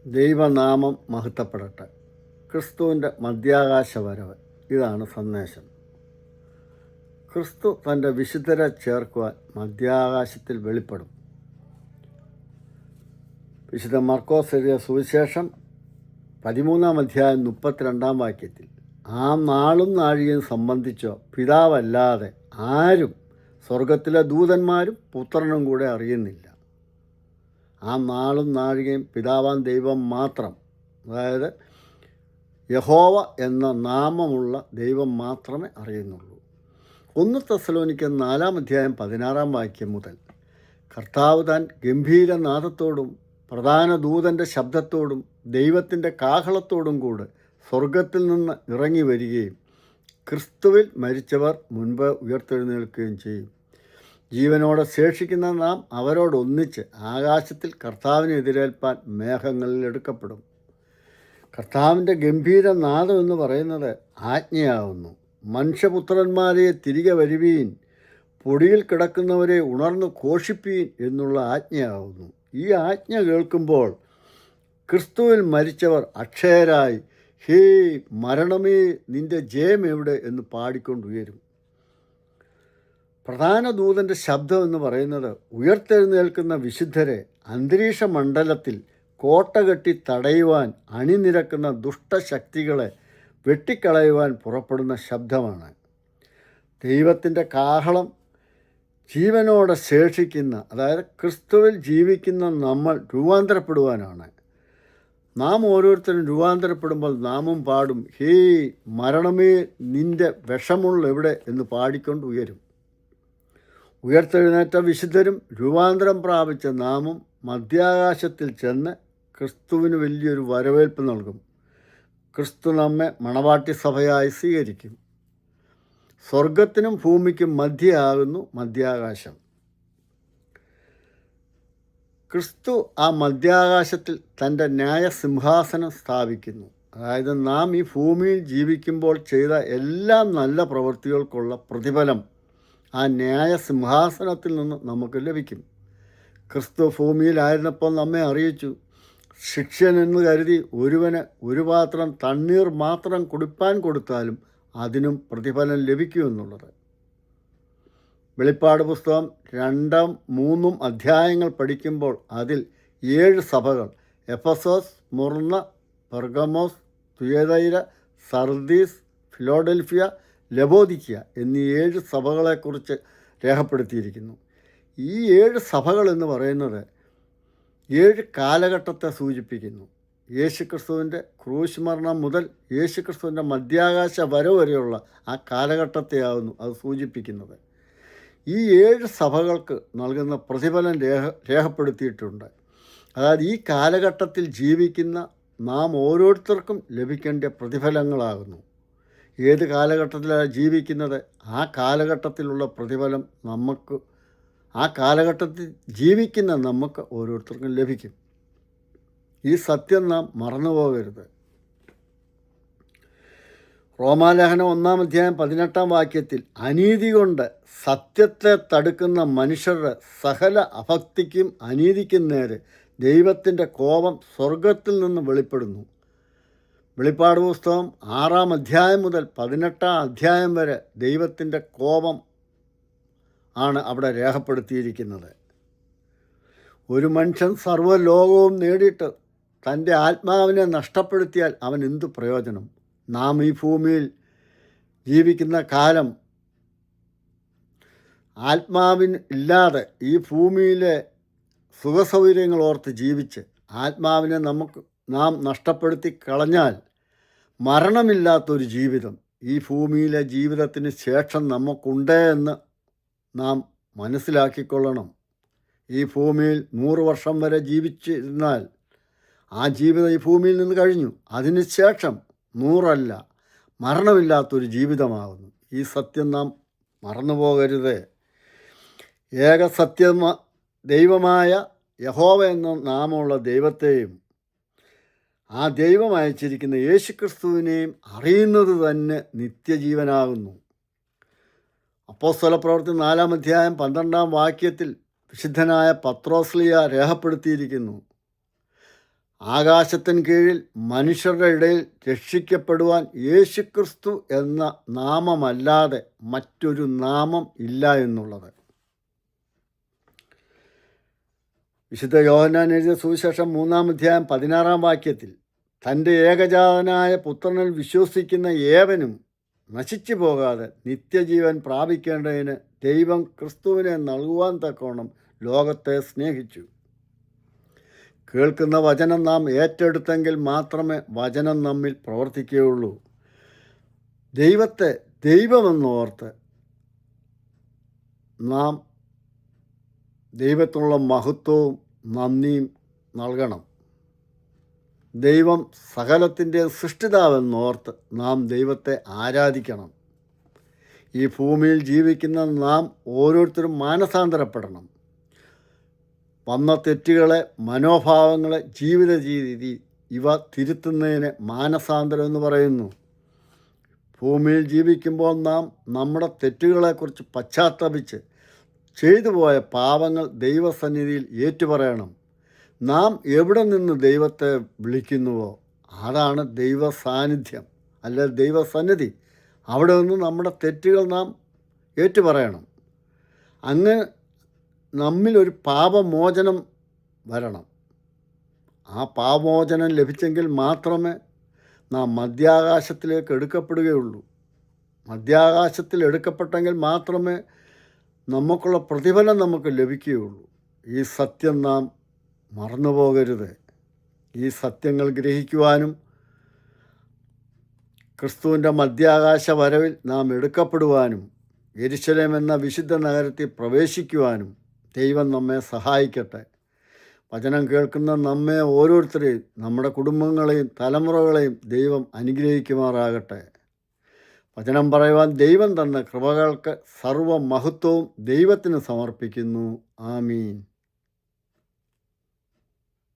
ദൈവനാമം മഹത്വപ്പെടട്ടെ. ക്രിസ്തുവിൻ്റെ മധ്യാകാശ വരവ്, ഇതാണ് സന്ദേശം. ക്രിസ്തു തൻ്റെ വിശുദ്ധരെ ചേർക്കുവാൻ മധ്യാകാശത്തിൽ വെളിപ്പെടും. വിശുദ്ധ മർക്കോസ് എഴുതിയ സുവിശേഷം 13-ാം അധ്യായം 32-ാം വാക്യത്തിൽ, ആ നാളും നാഴികയും സംബന്ധിച്ചോ പിതാവല്ലാതെ ആരും സ്വർഗത്തിലെ ദൂതന്മാരും പുത്രനും കൂടെ അറിയുന്നില്ല. ആ നാളും നാഴികയും പിതാവാൻ ദൈവം മാത്രം, അതായത് യഹോവ എന്ന നാമമുള്ള ദൈവം മാത്രമേ അറിയുന്നുള്ളൂ. 1 തെസ്സലോനിക്കർ 4-ാം അധ്യായം 16-ാം വാക്യം മുതൽ, കർത്താവ് താൻ ഗംഭീരനാദത്തോടും പ്രധാന ദൂതൻ്റെ ശബ്ദത്തോടും ദൈവത്തിൻ്റെ കാഹളത്തോടും കൂടെ സ്വർഗത്തിൽ നിന്ന് ഇറങ്ങി വരികയും ക്രിസ്തുവിൽ മരിച്ചവർ മുൻപ് ഉയർത്തെഴുന്നേൽക്കുകയും ചെയ്യും. ജീവനോടെ ശേഷിക്കുന്ന നാം അവരോടൊന്നിച്ച് ആകാശത്തിൽ കർത്താവിനെ എതിരേൽപ്പാൻ മേഘങ്ങളിൽ എടുക്കപ്പെടും. കർത്താവിൻ്റെ ഗംഭീരനാദം എന്ന് പറയുന്നത് ആജ്ഞയാവുന്നു. മനുഷ്യപുത്രന്മാരെ തിരികെ വരുവീൻ, പൊടിയിൽ കിടക്കുന്നവരെ ഉണർന്നു ഘോഷിപ്പീൻ എന്നുള്ള ആജ്ഞയാവുന്നു. ഈ ആജ്ഞ കേൾക്കുമ്പോൾ ക്രിസ്തുവിൽ മരിച്ചവർ അക്ഷയരായി, ഹേ മരണമേ നിൻ്റെ ജയം എവിടെ എന്ന് പാടിക്കൊണ്ടുയരും. പ്രധാന ദൂതൻ്റെ ശബ്ദം എന്ന് പറയുന്നത് ഉയർത്തെഴുന്നേൽക്കുന്ന വിശുദ്ധരെ അന്തരീക്ഷ മണ്ഡലത്തിൽ കോട്ട കെട്ടി തടയുവാൻ അണിനിരക്കുന്ന ദുഷ്ടശക്തികളെ വെട്ടിക്കളയുവാൻ പുറപ്പെടുന്ന ശബ്ദമാണ്. ദൈവത്തിൻ്റെ കാഹളം ജീവനോടെ ശേഷിക്കുന്ന, അതായത് ക്രിസ്തുവിൽ ജീവിക്കുന്ന നമ്മൾ രൂപാന്തരപ്പെടുവാനാണ്. നാം ഓരോരുത്തരും രൂപാന്തരപ്പെടുമ്പോൾ നാമും പാടും, ഹേ മരണമേ നിൻ്റെ വിഷമുള്ള എവിടെ എന്ന് പാടിക്കൊണ്ട് ഉയരും. ഉയർത്തെഴുന്നേറ്റ വിശുദ്ധരും രൂപാന്തരം പ്രാപിച്ച നാമും മധ്യാകാശത്തിൽ ചെന്ന് ക്രിസ്തുവിന് വലിയൊരു വരവേൽപ്പ് നൽകും. ക്രിസ്തു നമ്മെ മണവാട്ടി സഭയായി സ്വീകരിക്കും. സ്വർഗത്തിനും ഭൂമിക്കും മധ്യയാകുന്നു മധ്യാകാശം. ക്രിസ്തു ആ മധ്യാകാശത്തിൽ തൻ്റെ ന്യായസിംഹാസനം സ്ഥാപിക്കുന്നു. അതായത് നാം ഈ ഭൂമിയിൽ ജീവിക്കുമ്പോൾ ചെയ്ത എല്ലാ നല്ല പ്രവൃത്തികൾക്കുള്ള പ്രതിഫലം ആ ന്യായസിംഹാസനത്തിൽ നിന്ന് നമുക്ക് ലഭിക്കും. ക്രിസ്തു ഭൂമിയിലായിരുന്നപ്പോൾ നമ്മെ അറിയിച്ചു, ശിക്ഷനെന്ന് കരുതി ഒരുവന് ഒരു പാത്രം തണ്ണീർ മാത്രം കുടിപ്പാൻ കൊടുത്താലും അതിനും പ്രതിഫലം ലഭിക്കുമെന്നുള്ളത്. വെളിപ്പാട് പുസ്തകം 2-3 അധ്യായങ്ങൾ പഠിക്കുമ്പോൾ അതിൽ 7 സഭകൾ, എഫസോസ്, സ്മുർന്ന, പെർഗമോസ്, തുയതൈര, സർദീസ്, ഫിലോഡൽഫിയ, ലവോദിക്ക എന്നീ 7 സഭകളെക്കുറിച്ച് രേഖപ്പെടുത്തിയിരിക്കുന്നു. ഈ 7 സഭകൾ എന്ന് പറയുന്നത് 7 കാലഘട്ടത്തെ സൂചിപ്പിക്കുന്നു. യേശുക്രിസ്തുവിൻ്റെ ക്രൂശ് മരണം മുതൽ യേശുക്രിസ്തുവിൻ്റെ മധ്യാകാശ വരവ് വരെയുള്ള ആ കാലഘട്ടത്തെയാവുന്നു അത് സൂചിപ്പിക്കുന്നത്. ഈ 7 സഭകൾക്ക് നൽകുന്ന പ്രതിഫലം രേഖപ്പെടുത്തിയിട്ടുണ്ട്. അതായത് ഈ കാലഘട്ടത്തിൽ ജീവിക്കുന്ന നാം ഓരോരുത്തർക്കും ലഭിക്കേണ്ട പ്രതിഫലങ്ങളാകുന്നു. ഏത് കാലഘട്ടത്തിലാണ് ജീവിക്കുന്നത്, ആ കാലഘട്ടത്തിലുള്ള പ്രതിഫലം നമുക്ക്, ആ കാലഘട്ടത്തിൽ ജീവിക്കുന്ന നമുക്ക് ഓരോരുത്തർക്കും ലഭിക്കും. ഈ സത്യം നാം മറന്നുപോകരുത്. റോമാലേഖനം 1-ാം അധ്യായം 18-ാം വാക്യത്തിൽ, അനീതി കൊണ്ട് സത്യത്തെ തടുക്കുന്ന മനുഷ്യരുടെ സകല അഭക്തിക്കും അനീതിക്കും നേരെ ദൈവത്തിൻ്റെ കോപം സ്വർഗത്തിൽ നിന്ന് വെളിപ്പെടുന്നു. വെളിപ്പാട് പുസ്തകം 6-ാം അധ്യായം മുതൽ 18-ാം അധ്യായം വരെ ദൈവത്തിൻ്റെ കോപം ആണ് അവിടെ രേഖപ്പെടുത്തിയിരിക്കുന്നത്. ഒരു മനുഷ്യൻ സർവ്വലോകവും നേടിയിട്ട് തൻ്റെ ആത്മാവിനെ നഷ്ടപ്പെടുത്തിയാൽ അവൻ എന്തു പ്രയോജനം? നാം ഈ ഭൂമിയിൽ ജീവിക്കുന്ന കാലം ആത്മാവിന് ഇല്ലാതെ ഈ ഭൂമിയിലെ സുഖസൗകര്യങ്ങൾ ഓർത്ത് ജീവിച്ച് ആത്മാവിനെ നാം നഷ്ടപ്പെടുത്തി കളഞ്ഞാൽ മരണമില്ലാത്തൊരു ജീവിതം ഈ ഭൂമിയിലെ ജീവിതത്തിന് ശേഷം നമുക്കുണ്ട് എന്ന് നാം മനസ്സിലാക്കിക്കൊള്ളണം. ഈ ഭൂമിയിൽ 100 വർഷം വരെ ജീവിച്ചിരുന്നാൽ ആ ജീവിതം ഈ ഭൂമിയിൽ നിന്ന് കഴിഞ്ഞു. അതിന് ശേഷം 100 അല്ല, മരണമില്ലാത്തൊരു ജീവിതമാകുന്നു. ഈ സത്യം നാം മറന്നുപോകരുത്. ഏകസത്യ ദൈവമായ യഹോവ എന്ന നാമമുള്ള ദൈവത്തെയും ആ ദൈവം അയച്ചിരിക്കുന്ന യേശുക്രിസ്തുവിനെയും അറിയുന്നത് തന്നെ നിത്യജീവനാകുന്നു. അപ്പോസ്തലപ്രവൃത്തി 4-ാം അധ്യായം 12-ാം വാക്യത്തിൽ വിശുദ്ധനായ പത്രോസ്ലിയ രേഖപ്പെടുത്തിയിരിക്കുന്നു, ആകാശത്തിന് കീഴിൽ മനുഷ്യരുടെ ഇടയിൽ രക്ഷിക്കപ്പെടുവാൻ യേശുക്രിസ്തു എന്ന നാമമല്ലാതെ മറ്റൊരു നാമം ഇല്ല എന്നുള്ളത്. വിശുദ്ധ യോഹന്നാൻ എഴുതിയ സുവിശേഷം 3-ാം അധ്യായം 16-ാം വാക്യത്തിൽ തൻ്റെ ഏകജാതനായ പുത്രനിൽ വിശ്വസിക്കുന്ന ഏവനും നശിച്ചു പോകാതെ നിത്യജീവൻ പ്രാപിക്കേണ്ടതിന് ദൈവം ക്രിസ്തുവിനെ നൽകുവാൻ തക്കവണ്ണം ലോകത്തെ സ്നേഹിച്ചു. കേൾക്കുന്ന വചനം നാം ഏറ്റെടുത്തെങ്കിൽ മാത്രമേ വചനം നമ്മിൽ പ്രവർത്തിക്കുകയുള്ളൂ. ദൈവത്തെ ദൈവമെന്നോർത്ത് നാം ദൈവത്തിനുള്ള മഹത്വവും നന്ദിയും നൽകണം. ദൈവം സകലത്തിൻ്റെ സൃഷ്ടിതാവെന്നോർത്ത് നാം ദൈവത്തെ ആരാധിക്കണം. ഈ ഭൂമിയിൽ ജീവിക്കുന്ന നാം ഓരോരുത്തരും മാനസാന്തരപ്പെടണം. വന്ന തെറ്റുകളെ, മനോഭാവങ്ങളെ, ജീവിത രീതി ഇവ തിരുത്തുന്നതിന് മാനസാന്തരം എന്ന് പറയുന്നു. ഭൂമിയിൽ ജീവിക്കുമ്പോൾ നാം നമ്മുടെ തെറ്റുകളെക്കുറിച്ച് പശ്ചാത്തപിച്ച് ചെയ്തു പോയ പാപങ്ങൾ ദൈവസന്നിധിയിൽ ഏറ്റുപറയണം. നാം എവിടെ നിന്ന് ദൈവത്തെ വിളിക്കുന്നുവോ അതാണ് ദൈവ സാന്നിധ്യം, അല്ലെ ദൈവസന്നിധി. അവിടെ നിന്ന് നമ്മുടെ തെറ്റുകൾ നാം ഏറ്റുപറയണം. അങ്ങ് നമ്മിലൊരു പാപമോചനം വരണം. ആ പാപമോചനം ലഭിച്ചെങ്കിൽ മാത്രമേ നാം മധ്യാകാശത്തിലേക്ക് എടുക്കപ്പെടുകയുള്ളൂ. മധ്യാകാശത്തിൽ എടുക്കപ്പെട്ടെങ്കിൽ മാത്രമേ നമുക്കുള്ള പ്രതിഫലം നമുക്ക് ലഭിക്കുകയുള്ളൂ. ഈ സത്യം നാം മറന്നുപോകരുത്. ഈ സത്യങ്ങൾ ഗ്രഹിക്കുവാനും ക്രിസ്തുവിൻ്റെ മധ്യാകാശ വരവിൽ നാം എടുക്കപ്പെടുവാനും യെരുശലേം എന്ന വിശുദ്ധ നഗരത്തിൽ പ്രവേശിക്കുവാനും ദൈവം നമ്മെ സഹായിക്കട്ടെ. വചനം കേൾക്കുന്ന നമ്മെ ഓരോരുത്തരെയും, നമ്മുടെ കുടുംബങ്ങളെയും തലമുറകളെയും ദൈവം അനുഗ്രഹിക്കുമാറാകട്ടെ. വചനം പറയുവാൻ ദൈവം തന്ന കൃപകൾക്ക് സർവ്വ മഹത്വവും ദൈവത്തിന് സമർപ്പിക്കുന്നു. ആമീൻ.